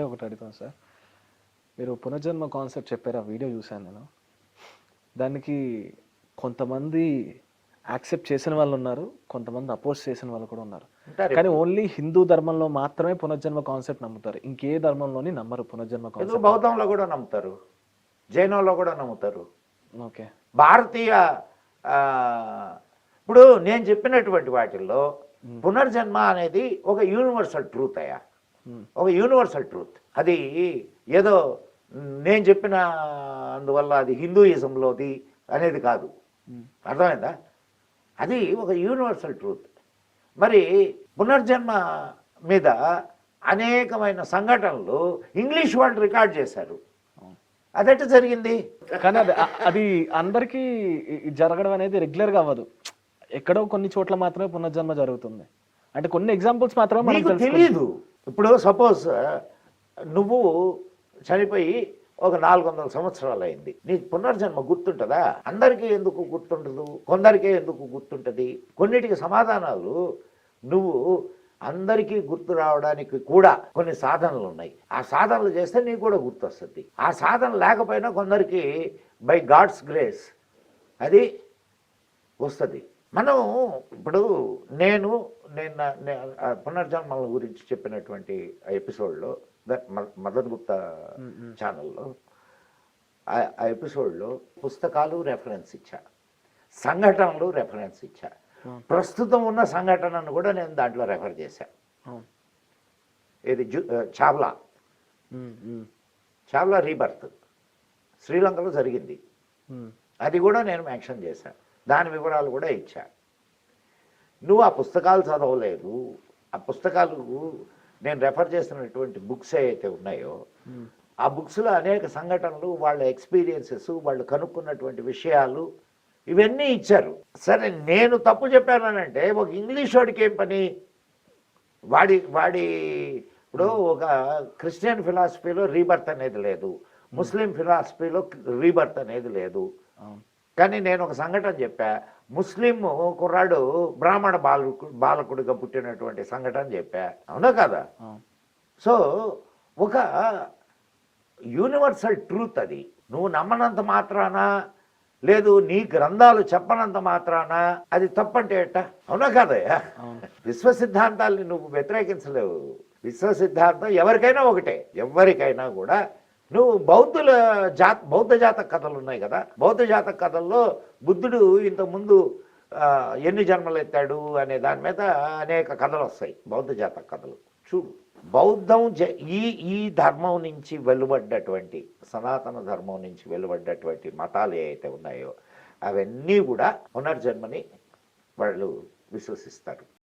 ఒకటి అడుగుతాను సార్. మీరు పునర్జన్మ కాన్సెప్ట్ చెప్పారు, ఆ వీడియో చూశాను నేను. దానికి కొంతమంది యాక్సెప్ట్ చేసిన వాళ్ళు ఉన్నారు, కొంతమంది అపోజ్ చేసిన వాళ్ళు కూడా ఉన్నారు. కానీ ఓన్లీ హిందూ ధర్మంలో మాత్రమే పునర్జన్మ కాన్సెప్ట్ నమ్ముతారు, ఇంకే ధర్మంలోని నమ్మరు పునర్జన్మ కాన్సెప్ట్. బౌద్ధంలో కూడా నమ్ముతారు, జైనంలో కూడా నమ్ముతారు. ఓకే. భారతీయ ఇప్పుడు నేను చెప్పినటువంటి వాటిల్లో పునర్జన్మ అనేది ఒక యూనివర్సల్ ట్రూత్ అయ్యా, ఒక యూనివర్సల్ ట్రూత్. అది ఏదో నేను చెప్పిన అందువల్ల అది హిందూయిజంలోది అనేది కాదు, అర్థమైందా? అది ఒక యూనివర్సల్ ట్రూత్. మరి పునర్జన్మ మీద అనేకమైన సంఘటనలు ఇంగ్లీష్ వాళ్ళు రికార్డ్ చేశారు. అదెట్ట జరిగింది? కానీ అది అందరికీ జరగడం అనేది రెగ్యులర్గా అవ్వదు, ఎక్కడో కొన్ని చోట్ల మాత్రమే పునర్జన్మ జరుగుతుంది. అంటే కొన్ని ఎగ్జాంపుల్స్ మాత్రమే మనకు తెలియదు. ఇప్పుడు సపోజ్ నువ్వు చనిపోయి ఒక 400 సంవత్సరాలు అయింది, నీ పునర్జన్మ గుర్తుంటుందా? అందరికీ ఎందుకు గుర్తుండదు, కొందరికే ఎందుకు గుర్తుంటుంది? కొన్నిటికి సమాధానాలు నువ్వు అందరికీ గుర్తు రావడానికి కూడా కొన్ని సాధనలు ఉన్నాయి. ఆ సాధనలు చేస్తే నీకు కూడా గుర్తొస్తుంది. ఆ సాధన లేకపోయినా కొందరికి బై గాడ్స్ గ్రేస్ అది వస్తుంది. మనం ఇప్పుడు నేను పునర్జన్మల గురించి చెప్పినటువంటి ఎపిసోడ్లో, మదన్ గుప్తా ఛానల్లో ఆ ఎపిసోడ్లో పుస్తకాలు రెఫరెన్స్ ఇచ్చా, సంఘటనలు రెఫరెన్స్ ఇచ్చా, ప్రస్తుతం ఉన్న సంఘటనను కూడా నేను దాంట్లో రెఫర్ చేశా. ఇది చావ్లా రీబర్త్ శ్రీలంకలో జరిగింది, అది కూడా నేను మెన్షన్ చేశాను, దాని వివరాలు కూడా ఇచ్చా. నువ్వు ఆ పుస్తకాలు చదవలేదు, ఆ పుస్తకాలు నేను రెఫర్ చేసినటువంటి బుక్స్ ఏవైతే ఉన్నాయో ఆ బుక్స్లో అనేక సంఘటనలు, వాళ్ళ ఎక్స్పీరియన్సెస్, వాళ్ళు కనుక్కున్నటువంటి విషయాలు ఇవన్నీ ఇచ్చారు. సరే, నేను తప్పు చెప్పానంటే ఒక ఇంగ్లీష్ వాడికి ఏం పని? వాడి ఇప్పుడు ఒక క్రిస్టియన్ ఫిలాసఫీలో రీబర్త్ అనేది లేదు, ముస్లిం ఫిలాసఫీలో రీబర్త్ అనేది లేదు. కానీ నేను ఒక సంఘటన చెప్పా, ముస్లిం కుర్రాడు బ్రాహ్మణ బాలకుడిగా పుట్టినటువంటి సంఘటన చెప్పా, అవునా కదా? సో ఒక యూనివర్సల్ ట్రూత్ అది. నువ్వు నమ్మనంత మాత్రాన, లేదు నీ గ్రంథాలు చెప్పనంత మాత్రాన అది తప్పంటే ఎట్ట? అవునా కాదయ్యా? విశ్వ సిద్ధాంతాల్ని నువ్వు వ్యతిరేకించలేవు. విశ్వ సిద్ధాంతం ఎవరికైనా ఒకటే, ఎవరికైనా కూడా. నువ్వు బౌద్ధ జాతక కథలు ఉన్నాయి కదా, బౌద్ధ జాతక కథల్లో బుద్ధుడు ఇంతకుముందు ఎన్ని జన్మలు ఎత్తాడు అనే దాని మీద అనేక కథలు వస్తాయి, బౌద్ధ జాతక కథలు. చూడు, బౌద్ధం ఈ ధర్మం నుంచి వెలువడ్డటువంటి, సనాతన ధర్మం నుంచి వెలువడ్డటువంటి మతాలు ఏవైతే ఉన్నాయో అవన్నీ కూడా పునర్జన్మని వాళ్ళు విశ్వసిస్తారు.